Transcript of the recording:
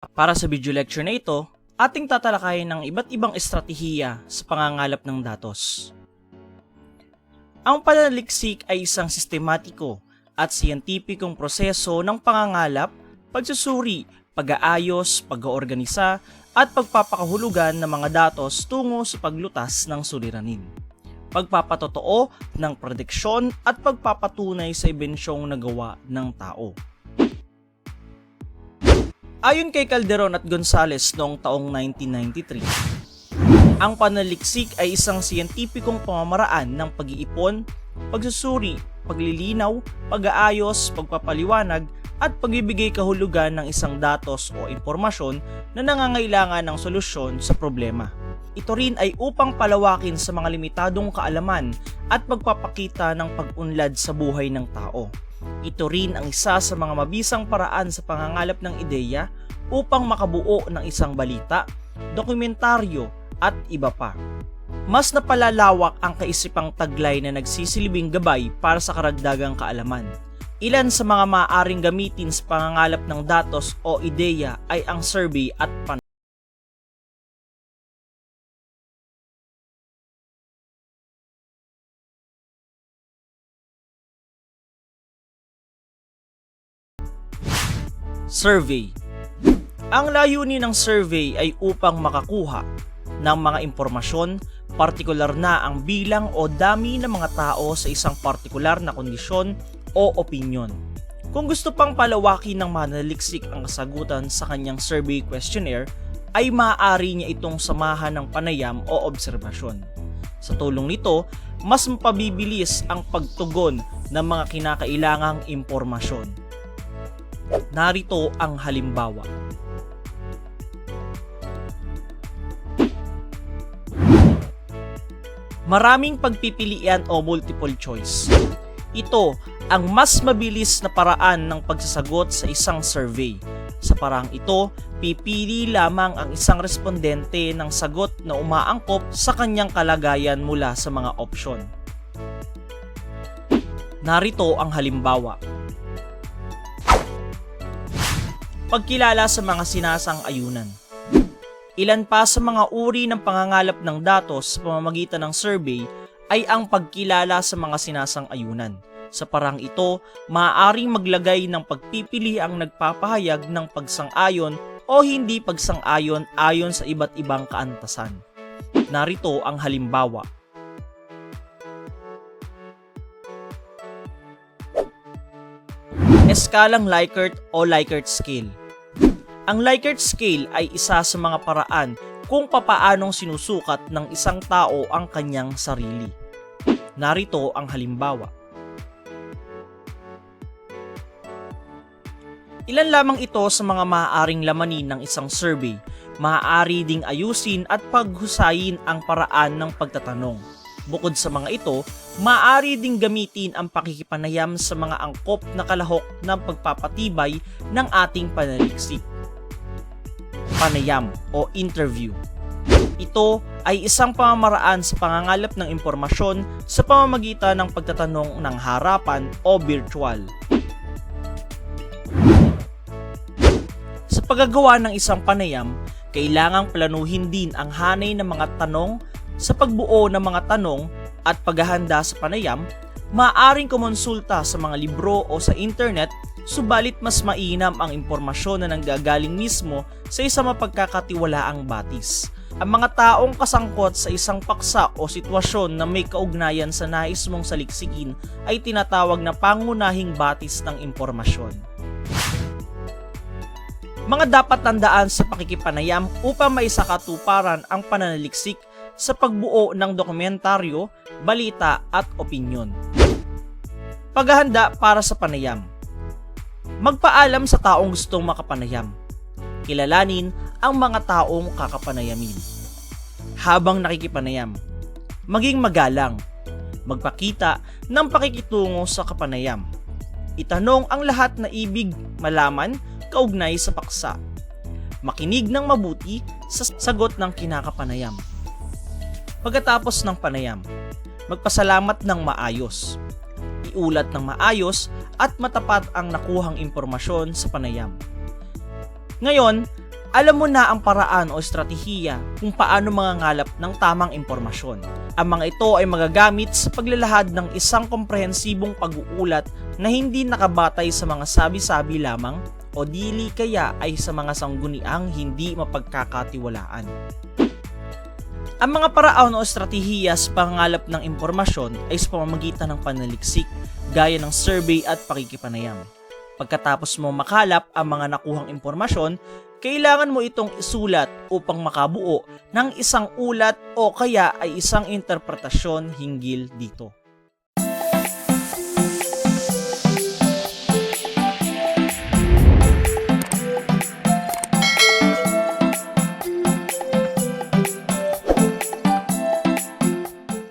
Para sa video lecture na ito, ating tatalakayin ng iba't ibang estratehiya sa pangangalap ng datos. Ang pananaliksik ay isang sistematiko at siyentipikong proseso ng pangangalap, pagsusuri, pag-aayos, pag-oorganisa, at pagpapakahulugan ng mga datos tungo sa paglutas ng suliranin, pagpapatotoo ng prediksyon at pagpapatunay sa ebensyong nagawa ng tao. Ayon kay Calderon at Gonzales noong taong 1993, ang pananaliksik ay isang siyentipikong pamamaraan ng pag-iipon, pagsusuri, paglilinaw, pag-aayos, pagpapaliwanag, at pagbibigay kahulugan ng isang datos o impormasyon na nangangailangan ng solusyon sa problema. Ito rin ay upang palawakin sa mga limitadong kaalaman at magpapakita ng pag-unlad sa buhay ng tao. Ito rin ang isa sa mga mabisang paraan sa pangangalap ng ideya upang makabuo ng isang balita, dokumentaryo at iba pa. Mas napalalawak ang kaisipang taglay na nagsisilbing gabay para sa karagdagang kaalaman. Ilan sa mga maaaring gamitin sa pangangalap ng datos o ideya ay ang survey at survey. Ang layunin ng survey ay upang makakuha ng mga impormasyon, partikular na ang bilang o dami ng mga tao sa isang partikular na kondisyon o opinyon. Kung gusto pang palawakin ng mananaliksik ang kasagutan sa kanyang survey questionnaire, ay maaari niya itong samahan ng panayam o obserbasyon. Sa tulong nito, mas mapabibilis ang pagtugon ng mga kinakailangang impormasyon. Narito ang halimbawa. Maraming pagpipilian o multiple choice. Ito ang mas mabilis na paraan ng pagsasagot sa isang survey. Sa paraang ito, pipili lamang ang isang respondente ng sagot na umaangkop sa kanyang kalagayan mula sa mga opsyon. Narito ang halimbawa. Pagkilala sa mga sinasang-ayunan. Ilan pa sa mga uri ng pangangalap ng datos sa pamamagitan ng survey ay ang pagkilala sa mga sinasang-ayunan. Sa parang ito, maaaring maglagay ng pagpipili ang nagpapahayag ng pagsang-ayon o hindi pagsang-ayon ayon sa iba't ibang kaantasan. Narito ang halimbawa. Eskalang Likert o Likert Scale. Ang Likert Scale ay isa sa mga paraan kung papaanong sinusukat ng isang tao ang kanyang sarili. Narito ang halimbawa. Ilan lamang ito sa mga maaaring lamanin ng isang survey. Maaari ding ayusin at paghusayin ang paraan ng pagtatanong. Bukod sa mga ito, maaari ding gamitin ang pakikipanayam sa mga angkop na kalahok ng pagpapatibay ng ating pananaliksik. Panayam o interview. Ito ay isang pamamaraan sa pangangalap ng impormasyon sa pamamagitan ng pagtatanong ng harapan o virtual. Sa paggagawa ng isang panayam, kailangang planuhin din ang hanay ng mga tanong. Sa pagbuo ng mga tanong at paghahanda sa panayam, maaaring kumonsulta sa mga libro o sa internet, subalit mas mainam ang impormasyon na nanggagaling mismo sa isang mapagkakatiwalaang batis. Ang mga taong kasangkot sa isang paksa o sitwasyon na may kaugnayan sa nais mong saliksikin ay tinatawag na pangunahing batis ng impormasyon. Mga dapat tandaan sa pakikipanayam upang maisakatuparan ang pananaliksik sa pagbuo ng dokumentaryo, balita at opinyon. Paghahanda para sa panayam. Magpaalam sa taong gustong makapanayam. Kilalanin ang mga taong kakapanayamin. Habang nakikipanayam, maging magalang. Magpakita ng pakikitungo sa kapanayam. Itanong ang lahat na ibig malaman kaugnay sa paksa. Makinig ng mabuti sa sagot ng kinakapanayam. Pagkatapos ng panayam, magpasalamat ng maayos. Iulat ng maayos at matapat ang nakuhang impormasyon sa panayam. Ngayon, Alam mo na ang paraan o estratehiya kung paano mangangalap ng tamang impormasyon. Ang mga ito ay magagamit sa paglalahad ng isang komprehensibong pag-uulat na hindi nakabatay sa mga sabi-sabi lamang o dili kaya ay sa mga sangguniang hindi mapagkakatiwalaan. Ang mga paraan o estratehiya sa pangangalap ng impormasyon ay sa pamamagitan ng panaliksik gaya ng survey at pakikipanayam. Pagkatapos mo makalap ang mga nakuhang impormasyon, kailangan mo itong isulat upang makabuo ng isang ulat o kaya ay isang interpretasyon hinggil dito.